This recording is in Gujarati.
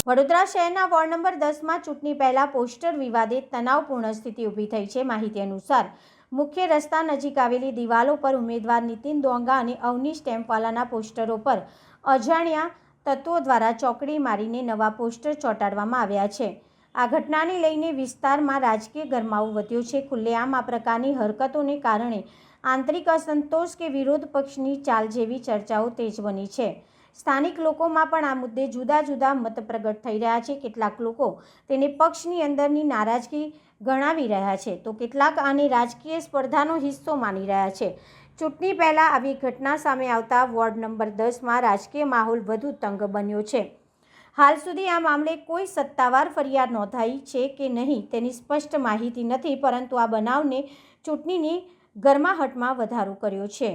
વડોદરા શહેરના વોર્ડ નંબર 10માં ચૂંટણી પહેલા પોસ્ટર વિવાદે તણાવપૂર્ણ સ્થિતિ ઊભી થઈ છે। માહિતી અનુસાર મુખ્ય રસ્તા નજીક આવેલી દિવાલો પર ઉમેદવાર નીતિન ડોંગા અને અવનીશ ટેમ્પવાલાના પોસ્ટરો પર અજાણ્યા તત્વો દ્વારા ચોકડી મારીને નવા પોસ્ટર ચોંટાડવામાં આવ્યા છે। આ ઘટનાને લઈને વિસ્તારમાં રાજકીય ગરમાવો વધ્યો છે। ખુલ્લેઆમ આ પ્રકારની હરકતોને કારણે આંતરિક અસંતોષ કે વિરોધ પક્ષની ચાલ જેવી ચર્ચાઓ તેજ બની છે। સ્થાનિક લોકોમાં પણ આ મુદ્દે જુદા જુદા મત પ્રગટ થઈ રહ્યા છે। કેટલાક લોકો તેને પક્ષની અંદરની નારાજગી ગણાવી રહ્યા છે, તો કેટલાક આને રાજકીય સ્પર્ધાનો હિસ્સો માની રહ્યા છે। ચૂંટણી પહેલા આવી ઘટના સામે આવતા વોર્ડ નંબર 10માં રાજકીય માહોલ વધુ તંગ બન્યો છે। હાલ સુધી આ મામલે કોઈ સત્તાવાર ફરિયાદ નોંધાઈ છે કે નહીં તેની સ્પષ્ટ માહિતી નથી, પરંતુ આ બનાવને ચૂંટણીની ગરમાહટમાં વધારો કર્યો છે।